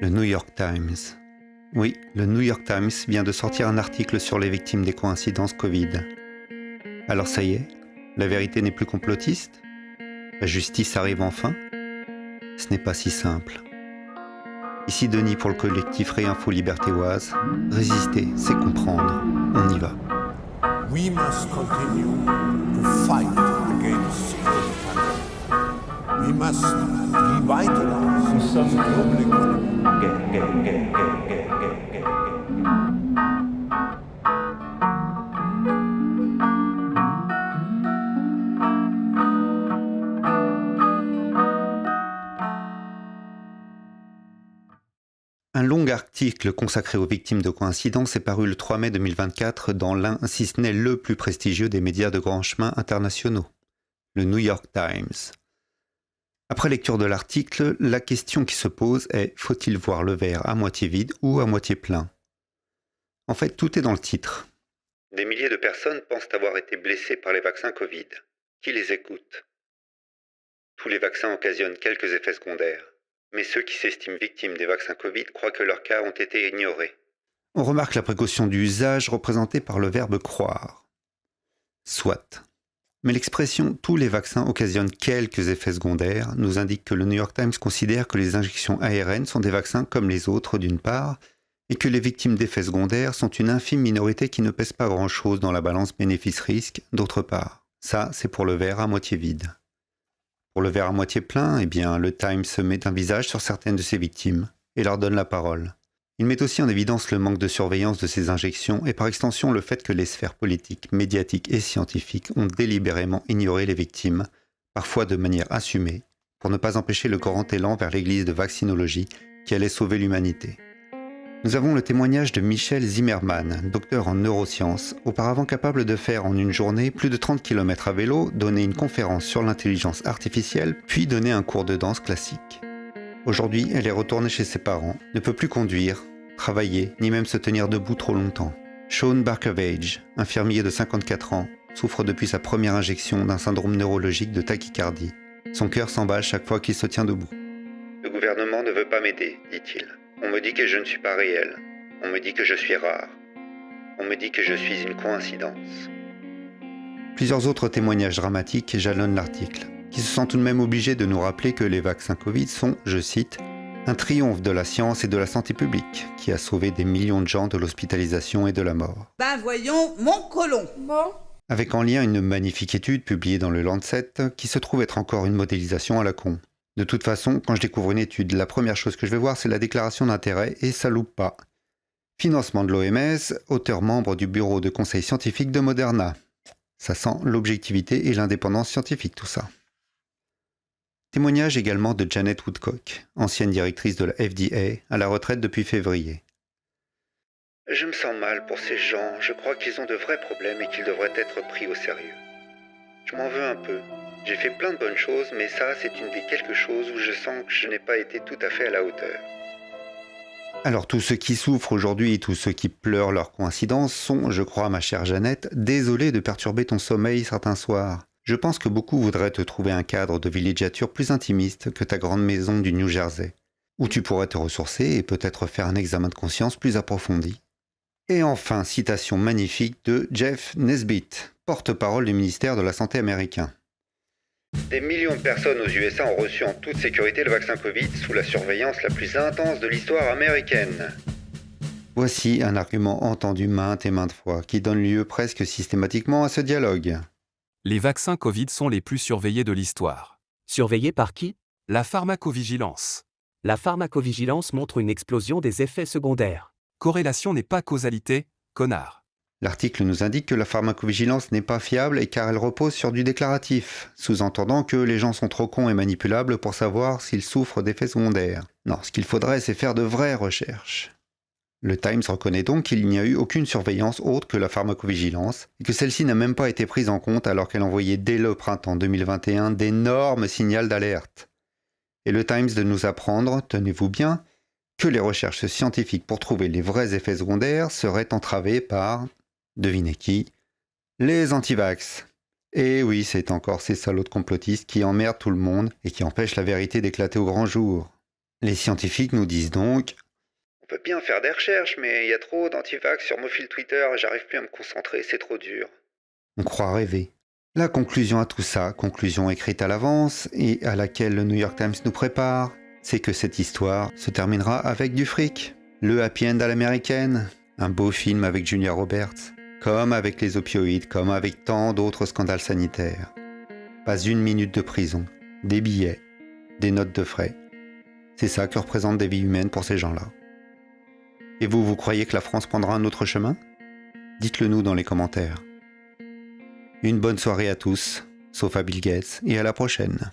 Le New York Times. Oui, le New York Times vient de sortir un article sur les victimes des coïncidences Covid. Alors ça y est, la vérité n'est plus complotiste ? La justice arrive enfin ? Ce n'est pas si simple. Ici Denis pour le collectif Réinfo Liberté Oise. Résister, c'est comprendre. On y va. We must continue to fight against the pandemic. We must revitalize the global economy. Un long article consacré aux victimes de coïncidences est paru le 3 mai 2024 dans l'un, si ce n'est le plus prestigieux des médias de grand chemin internationaux, le New York Times. Après lecture de l'article, la question qui se pose est: faut-il voir le verre à moitié vide ou à moitié plein ? En fait, tout est dans le titre. Des milliers de personnes pensent avoir été blessées par les vaccins Covid. Qui les écoute ? Tous les vaccins occasionnent quelques effets secondaires. Mais ceux qui s'estiment victimes des vaccins Covid croient que leurs cas ont été ignorés. On remarque la précaution d'usage représentée par le verbe croire. Soit. Mais l'expression « tous les vaccins occasionnent quelques effets secondaires » nous indique que le New York Times considère que les injections ARN sont des vaccins comme les autres d'une part, et que les victimes d'effets secondaires sont une infime minorité qui ne pèse pas grand-chose dans la balance bénéfice-risque d'autre part. Ça, c'est pour le verre à moitié vide. Pour le verre à moitié plein, eh bien, le Times met un visage sur certaines de ses victimes et leur donne la parole. Il met aussi en évidence le manque de surveillance de ces injections et par extension le fait que les sphères politiques, médiatiques et scientifiques ont délibérément ignoré les victimes, parfois de manière assumée, pour ne pas empêcher le grand élan vers l'église de vaccinologie qui allait sauver l'humanité. Nous avons le témoignage de Michel Zimmermann, docteur en neurosciences, auparavant capable de faire en une journée plus de 30 km à vélo, donner une conférence sur l'intelligence artificielle, puis donner un cours de danse classique. Aujourd'hui, elle est retournée chez ses parents, ne peut plus conduire, travailler, ni même se tenir debout trop longtemps. Sean Barkovage, infirmier de 54 ans, souffre depuis sa première injection d'un syndrome neurologique de tachycardie. Son cœur s'emballe chaque fois qu'il se tient debout. « Le gouvernement ne veut pas m'aider, dit-il. On me dit que je ne suis pas réel. On me dit que je suis rare. On me dit que je suis une coïncidence. » Plusieurs autres témoignages dramatiques jalonnent l'article, qui se sent tout de même obligé de nous rappeler que les vaccins Covid sont, je cite, « un triomphe de la science et de la santé publique qui a sauvé des millions de gens de l'hospitalisation et de la mort. » Ben voyons, mon colon. Bon. Avec en lien une magnifique étude publiée dans le Lancet qui se trouve être encore une modélisation à la con. De toute façon, quand je découvre une étude, la première chose que je vais voir, c'est la déclaration d'intérêt, et ça loupe pas. Financement de l'OMS, auteur membre du bureau de conseil scientifique de Moderna. Ça sent l'objectivité et l'indépendance scientifique, tout ça. Témoignage également de Janet Woodcock, ancienne directrice de la FDA, à la retraite depuis février. Je me sens mal pour ces gens, je crois qu'ils ont de vrais problèmes et qu'ils devraient être pris au sérieux. Je m'en veux un peu. J'ai fait plein de bonnes choses, mais ça, c'est une des quelques choses où je sens que je n'ai pas été tout à fait à la hauteur. Alors, tous ceux qui souffrent aujourd'hui et tous ceux qui pleurent leur coïncidence sont, je crois, ma chère Jeannette, désolés de perturber ton sommeil certains soirs. Je pense que beaucoup voudraient te trouver un cadre de villégiature plus intimiste que ta grande maison du New Jersey, où tu pourrais te ressourcer et peut-être faire un examen de conscience plus approfondi. Et enfin, citation magnifique de Jeff Nesbitt, porte-parole du ministère de la Santé américain. Des millions de personnes aux USA ont reçu en toute sécurité le vaccin Covid sous la surveillance la plus intense de l'histoire américaine. Voici un argument entendu maintes et maintes fois qui donne lieu presque systématiquement à ce dialogue. Les vaccins Covid sont les plus surveillés de l'histoire. Surveillés par qui ? La pharmacovigilance. La pharmacovigilance montre une explosion des effets secondaires. Corrélation n'est pas causalité, connard. L'article nous indique que la pharmacovigilance n'est pas fiable et car elle repose sur du déclaratif, sous-entendant que les gens sont trop cons et manipulables pour savoir s'ils souffrent d'effets secondaires. Non, ce qu'il faudrait, c'est faire de vraies recherches. Le Times reconnaît donc qu'il n'y a eu aucune surveillance autre que la pharmacovigilance et que celle-ci n'a même pas été prise en compte alors qu'elle envoyait dès le printemps 2021 d'énormes signaux d'alerte. Et le Times de nous apprendre, tenez-vous bien, que les recherches scientifiques pour trouver les vrais effets secondaires seraient entravées par... Devinez qui ? Les antivax. Et oui, c'est encore ces salauds de complotistes qui emmerdent tout le monde et qui empêchent la vérité d'éclater au grand jour. Les scientifiques nous disent donc « On peut bien faire des recherches, mais il y a trop d'antivax sur mon fil Twitter, j'arrive plus à me concentrer, c'est trop dur. » On croit rêver. La conclusion à tout ça, conclusion écrite à l'avance et à laquelle le New York Times nous prépare, c'est que cette histoire se terminera avec du fric. Le happy end à l'américaine, un beau film avec Julia Roberts, comme avec les opioïdes, comme avec tant d'autres scandales sanitaires. Pas une minute de prison, des billets, des notes de frais. C'est ça que représentent des vies humaines pour ces gens-là. Et vous croyez que la France prendra un autre chemin ? Dites-le nous dans les commentaires. Une bonne soirée à tous, sauf à Bill Gates, et à la prochaine.